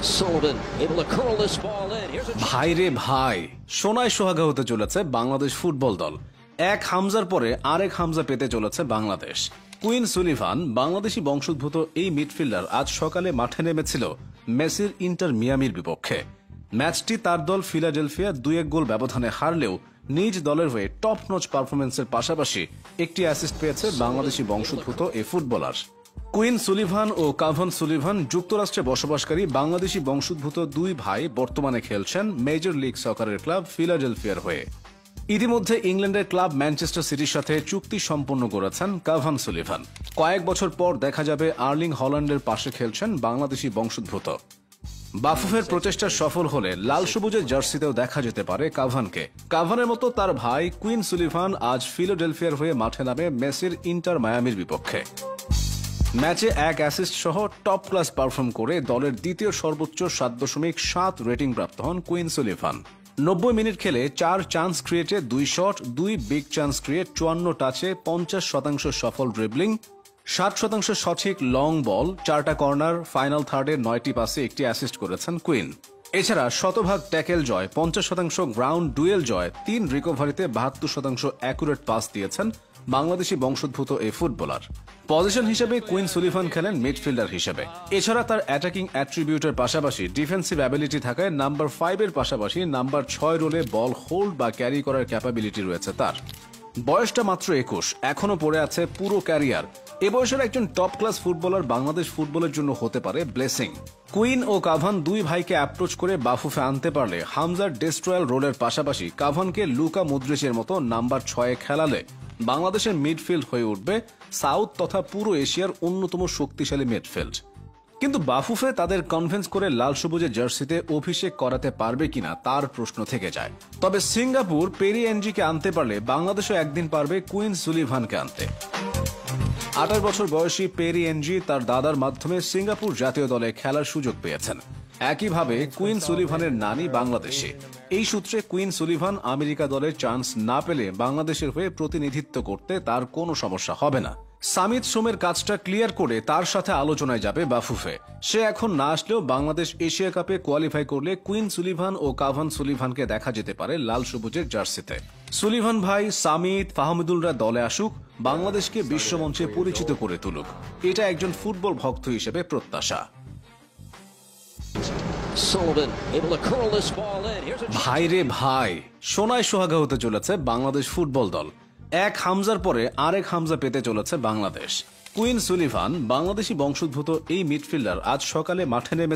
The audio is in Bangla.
Sullivan able to curl this ball in. Here's a ভাই রে ভাই, সোনায় সোহাগা হতে চলেছে বাংলাদেশ ফুটবল দল। এক হামজার পরে আরেক হামজা পেতে চলেছে বাংলাদেশ। কুইন সুলিভান বাংলাদেশি বংশোদ্ভূত এই মিডফিল্ডার আজ সকালে মাঠে নেমেছিল মেসির ইন্টার মিয়ামির বিপক্ষে। ম্যাচটি তার দল ফিলাডেলফিয়া 2-1 গোল ব্যবধানে হারলেও নিজ দলের হয়ে টপ নচ পারফরমেন্সের পাশাপাশি একটি অ্যাসিস্ট পেয়েছে বাংলাদেশি বংশোদ্ভূত এই ফুটবলার। কুইন সুলিভান ও কাভান সুলিভান যুক্তরাষ্ট্রে বসবাসকারী বাংলাদেশি বংশোদ্ভূত দুই ভাই বর্তমানে খেলছেন মেজর লিগ সকারের ক্লাব ফিলাডেলফিয়ার হয়ে। ইতিমধ্যে ইংল্যান্ডের ক্লাব ম্যানচেস্টার সিটির সাথে চুক্তি সম্পন্ন করেছেন কাভান সুলিভান। কয়েক বছর পর দেখা যাবে আর্লিং হল্যান্ডের পাশে খেলছেন বাংলাদেশি বংশোদ্ভূত। বাফুফের প্রচেষ্টা সফল হলে লাল সবুজের জার্সিতেও দেখা যেতে পারে কাভানকে। কাভানের মতো তার ভাই কুইন সুলিভান আজ ফিলাডেলফিয়ার হয়ে মাঠে নামে মেসির ইন্টার মায়ামির বিপক্ষে। ম্যাচে এক অ্যাসিস্ট সহ টপ ক্লাস পারফর্ম করে দলের দ্বিতীয় সর্বোচ্চ 7.7 রেটিং প্রাপ্ত হন কুইন সুলিভান। 90 মিনিট খেলে 4 চান্স ক্রিয়েটে 2 শট, 2 বিগ চান্স ক্রিয়েট, 54 টাচে 50% সফল ড্রিবলিং, 60% সঠিক লং বল, 4টা কর্নার, ফাইনাল থার্ডে 9টি পাসে একটি অ্যাসিস্ট করেছেন কুইন। এছাড়া শতভাগ ট্যাকেল জয়, 50% গ্রাউন্ড ডুয়েল জয়, 3 রিকভারিতে 72% অ্যাকুরেট পাস দিয়েছেন বাংলাদেশি বংশোদ্ভূত এই ফুটবলার। পজিশন হিসেবে কুইন সুলিভান খেলেন মিডফিল্ডার হিসেবে। এছাড়া তার অ্যাটাকিং অ্যাট্রিবিউটের পাশাপাশি ডিফেন্সিভ অ্যাবিলিটি থাকায় নাম্বার 5 এর পাশাপাশি নাম্বার 6 রোলে বল হোল্ড বা ক্যারি করার ক্যাপাবিলিটি রয়েছে তার। বয়সটা মাত্র 21, এখনো পড়ে আছে পুরো ক্যারিয়ার। এ বয়সের একজন টপ ক্লাস ফুটবলার বাংলাদেশ ফুটবলের জন্য হতে পারে ব্লেসিং। কুইন ও কাভান দুই ভাইকে অ্যাপ্রোচ করে বাফুফে আনতে পারলে হামজার ডেস্ট্রয়াল রোলের পাশাপাশি কাভানকে লুকা মুদ্রিচের মতো নাম্বার 6 খেলালে বাংলাদেশের মিডফিল্ড হয়ে উঠবে সাউথ তথা পুরো এশিয়ার অন্যতম শক্তিশালী মিডফিল্ড। কিন্তু বাফুফে তাদের কনভিন্স করে লাল সবুজের জার্সিতে অভিষেক করাতে পারবে কিনা তার প্রশ্ন থেকে যায়। তবে সিঙ্গাপুর পেরি এনজিকে আনতে পারলে বাংলাদেশও একদিন পারবে কুইন সুলিভানকে আনতে। 28 বছর বয়সী পেরি এনজি তার দাদার মাধ্যমে সিঙ্গাপুর জাতীয় দলে খেলার সুযোগ পেয়েছেন। একইভাবে কুইন সুলিভানের নানি বাংলাদেশে। এই সূত্রে কুইন সুলিভান আমেরিকা দলের চান্স না পেলে বাংলাদেশের হয়ে প্রতিনিধিত্ব করতে তার কোনো সমস্যা হবে না। সামিত সোমের কাজটা ক্লিয়ার করে তার সাথে আলোচনায় যাবে বাফুফে। সে এখন না আসলেও বাংলাদেশ এশিয়া কাপে কোয়ালিফাই করলে কুইন সুলিভান ও কাভান সুলিভানকে দেখা যেতে পারে লাল সবুজের জার্সিতে। সুলিভান ভাই, সামিত, ফাহমিদুলরা দলে আসুক, বাংলাদেশকে বিশ্বমঞ্চে পরিচিত করে তুলুক, এটা একজন ফুটবল ভক্ত হিসেবে প্রত্যাশা। Sullivan able to curl this ball in. Here's a ভাই রে ভাই, সোনায় সোহাগা হতে চলেছে বাংলাদেশ ফুটবল দল। এক হামজার পরে আরেক হামজা পেতে চলেছে বাংলাদেশ। কুইন সুলিভান বাংলাদেশি বংশোদ্ভূত এই মিডফিল্ডার আজ সকালে মাঠে নেমে